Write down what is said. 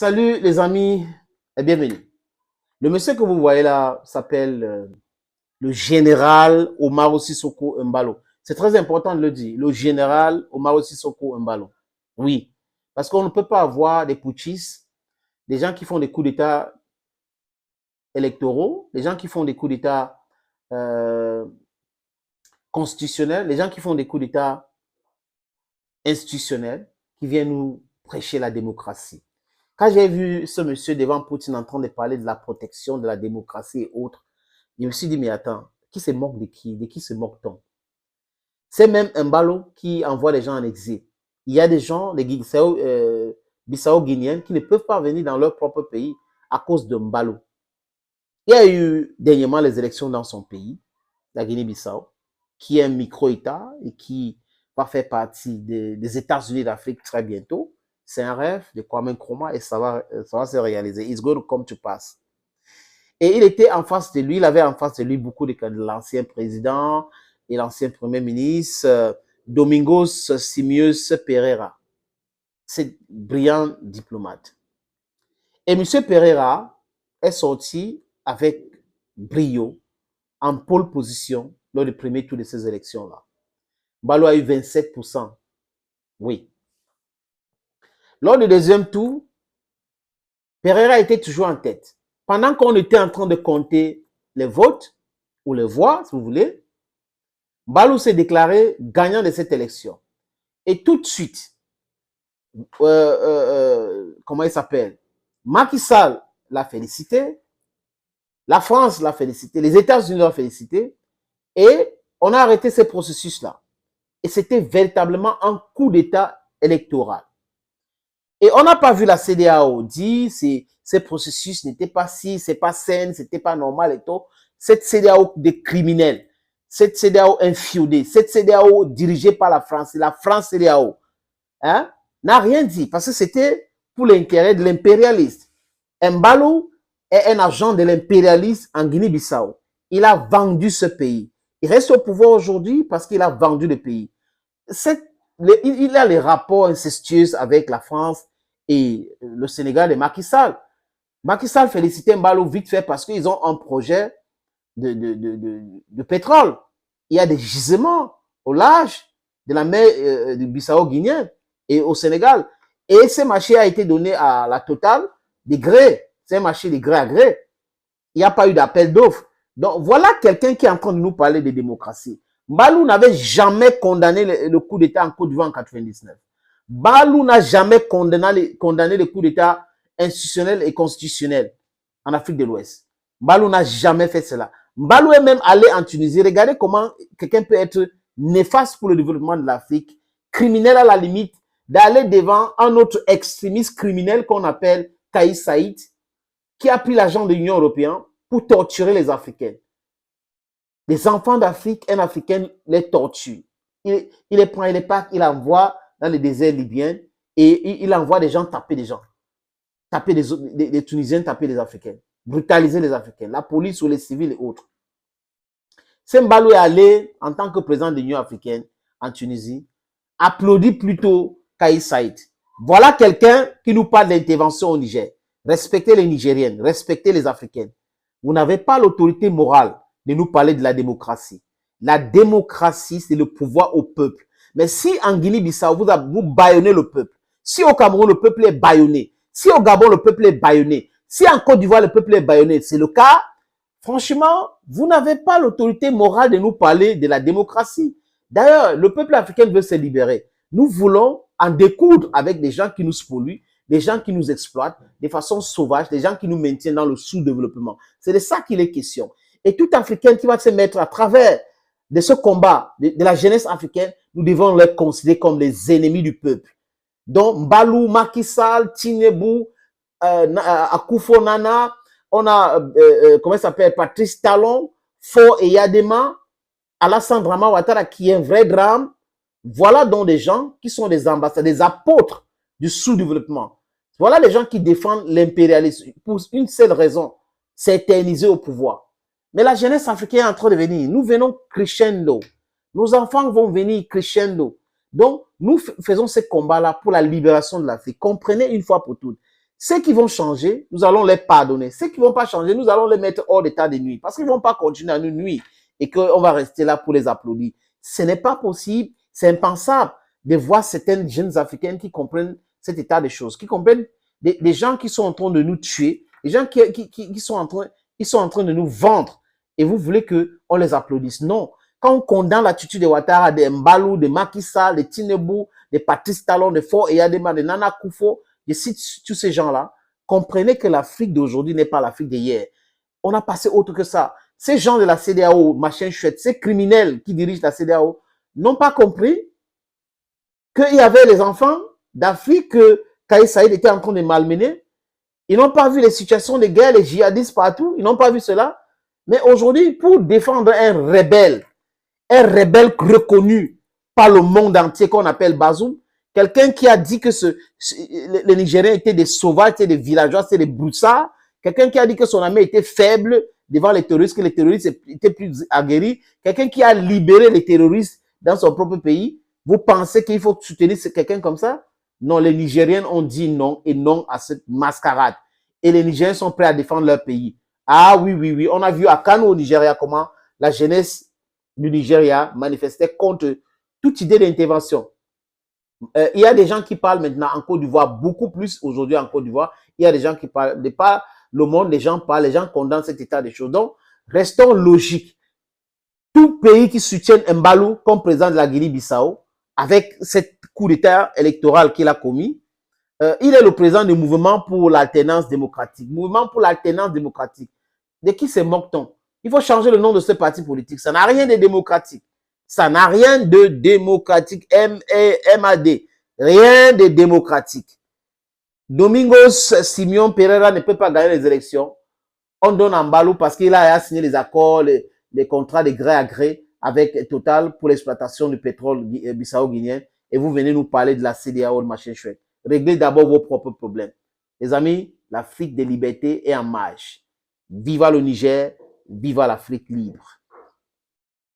Salut les amis et bienvenue. Le monsieur que vous voyez là s'appelle le général Omaro Sissoko Embalo. C'est très important de le dire. Le général Omaro Sissoko Embalo. Oui, parce qu'on ne peut pas avoir des putschistes, des gens qui font des coups d'État électoraux, des gens qui font des coups d'État euh, constitutionnels, des gens qui font des coups d'État institutionnels, qui viennent nous prêcher la démocratie. Quand j'ai vu ce monsieur devant Poutine en train de parler de la protection de la démocratie et autres, je me suis dit, mais attends, qui se moque de qui? De qui se moque-t-on? C'est même un ballot qui envoie les gens en exil. Il y a des gens, des Bissau-Guinéens, qui ne peuvent pas venir dans leur propre pays à cause d'un ballot. Il y a eu dernièrement les élections dans son pays, la Guinée-Bissau, qui est un micro-État et qui va faire partie des États-Unis d'Afrique très bientôt. C'est un rêve de Kwame Nkrumah et ça va se réaliser. It's going to come to pass. Et il était en face de lui, il avait en face de lui beaucoup de l'ancien président et l'ancien premier ministre, Domingos Simios Pereira. C'est brillant diplomate. Et M. Pereira est sorti avec brio en pole position lors du premier tour de ces élections-là. Balo a eu 27%. Oui. Lors du deuxième tour, Pereira était toujours en tête. Pendant qu'on était en train de compter les votes, ou les voix, si vous voulez, Balou s'est déclaré gagnant de cette élection. Et tout de suite, comment il s'appelle? Macky Sall l'a félicité, la France l'a félicité, les États-Unis l'ont félicité, et on a arrêté ce processus-là. Et c'était véritablement un coup d'État électoral. Et on n'a pas vu la CEDEAO dire ce processus n'était pas si, c'est pas sain, c'était pas normal et tout. Cette CEDEAO des criminels, cette CEDEAO infiodée, cette CEDEAO dirigée par la France CEDEAO, hein, n'a rien dit parce que c'était pour l'intérêt de l'impérialiste. Mbalo est un agent de l'impérialiste en Guinée-Bissau. Il a vendu ce pays. Il reste au pouvoir aujourd'hui parce qu'il a vendu le pays. Il a les rapports incestueux avec la France et le Sénégal de Macky Sall. Macky Sall félicitait Mbalo vite fait parce qu'ils ont un projet de pétrole. Il y a des gisements au large de la mer du Bissau-Guinéen et au Sénégal. Et ce marché a été donné à la Total de gré. C'est un marché de gré à gré. Il n'y a pas eu d'appel d'offres. Donc voilà quelqu'un qui est en train de nous parler de démocratie. Balou n'avait jamais condamné le coup d'État en Côte d'Ivoire en 99. Balou n'a jamais condamné le coup d'État institutionnel et constitutionnel en Afrique de l'Ouest. Balou n'a jamais fait cela. Balou est même allé en Tunisie. Regardez comment quelqu'un peut être néfaste pour le développement de l'Afrique, criminel à la limite, d'aller devant un autre extrémiste criminel qu'on appelle Kais Saïd, qui a pris l'argent de l'Union européenne pour torturer les Africains. Les enfants d'Afrique, un Africain les torture. Il les prend, il les pack, il envoie dans les déserts libyens et il envoie des gens taper des gens. Taper des Tunisiens, taper des Africains. Brutaliser les Africains. La police ou les civils et autres. Sembalou est allé en tant que président de l'Union africaine en Tunisie, applaudit plutôt Kais Saïd. Voilà quelqu'un qui nous parle d'intervention au Niger. Respectez les Nigériennes, respectez les Africaines. Vous n'avez pas l'autorité morale de nous parler de la démocratie. La démocratie, c'est le pouvoir au peuple. Mais si en Guinée-Bissau, vous bâillonnez le peuple, si au Cameroun, le peuple est bâillonné, si au Gabon, le peuple est bâillonné, si en Côte d'Ivoire, le peuple est bâillonné, c'est le cas, franchement, vous n'avez pas l'autorité morale de nous parler de la démocratie. D'ailleurs, le peuple africain veut se libérer. Nous voulons en découdre avec des gens qui nous polluent, des gens qui nous exploitent de façon sauvage, des gens qui nous maintiennent dans le sous-développement. C'est de ça qu'il est question. Et tout Africain qui va se mettre à travers de ce combat de la jeunesse africaine, nous devons les considérer comme les ennemis du peuple. Donc, Mbalou, Macky Sall, Tinubu, Akufo Nana, on a, comment ça s'appelle, Patrice Talon, Faure et Yadema, Alassane Dramane Ouattara, qui est un vrai drame. Voilà donc des gens qui sont des ambassadeurs, des apôtres du sous-développement. Voilà les gens qui défendent l'impérialisme pour une seule raison, s'éterniser au pouvoir. Mais la jeunesse africaine est en train de venir. Nous venons crescendo. Nos enfants vont venir crescendo. Donc, nous faisons ce combat-là pour la libération de l'Afrique. Comprenez une fois pour toutes. Ceux qui vont changer, nous allons les pardonner. Ceux qui ne vont pas changer, nous allons les mettre hors d'état de nuire. Parce qu'ils ne vont pas continuer à nous nuire et qu'on va rester là pour les applaudir. Ce n'est pas possible, c'est impensable de voir certaines jeunes Africaines qui comprennent cet état des choses, qui comprennent des gens qui sont en train de nous tuer, des gens qui sont en train de nous vendre. Et vous voulez qu'on les applaudisse. Non. Quand on condamne l'attitude de Ouattara, de Mbalou, de Macky Sall, de Tinubu, de Patrice Talon, de Faure Eyadema, de Nana Akufo, je cite tous ces gens-là, comprenez que l'Afrique d'aujourd'hui n'est pas l'Afrique d'hier. On a passé autre que ça. Ces gens de la CEDEAO, machin chouette, ces criminels qui dirigent la CEDEAO, n'ont pas compris qu'il y avait les enfants d'Afrique que Kais Saïd était en train de malmener. Ils n'ont pas vu les situations de guerre, les djihadistes partout. Ils n'ont pas vu cela. Mais aujourd'hui, pour défendre un rebelle reconnu par le monde entier qu'on appelle Bazoum, quelqu'un qui a dit que les Nigériens étaient des sauvages, étaient des villageois, étaient des broussards, quelqu'un qui a dit que son armée était faible devant les terroristes, que les terroristes étaient plus aguerris, quelqu'un qui a libéré les terroristes dans son propre pays. Vous pensez qu'il faut soutenir quelqu'un comme ça? Non, les Nigériens ont dit non et non à cette mascarade. Et les Nigériens sont prêts à défendre leur pays. Ah oui, oui, oui. On a vu à Kano au Nigeria comment la jeunesse du Nigeria manifestait contre toute idée d'intervention. Il y a des gens qui parlent maintenant en Côte d'Ivoire, beaucoup plus aujourd'hui en Côte d'Ivoire. Il y a des gens qui parlent, de pas le monde, les gens parlent, les gens condamnent cet état des choses. Donc, restons logiques. Tout pays qui soutient Mbalou comme président de la Guinée-Bissau, avec cette coup d'état électoral qu'il a commis, il est le président du mouvement pour l'alternance démocratique. Mouvement pour l'alternance démocratique. De qui se moque-t-on? Il faut changer le nom de ce parti politique. Ça n'a rien de démocratique. Ça n'a rien de démocratique. M-A-D. Rien de démocratique. Domingos Simeon Pereira ne peut pas gagner les élections. On donne à Mbalou parce qu'il a signé les accords, les contrats de gré à gré avec Total pour l'exploitation du pétrole bissau-guinéen. Et vous venez nous parler de la CEDEAO, de machin chouette. Réglez d'abord vos propres problèmes. Les amis, l'Afrique des libertés est en marche. Viva le Niger, viva l'Afrique libre.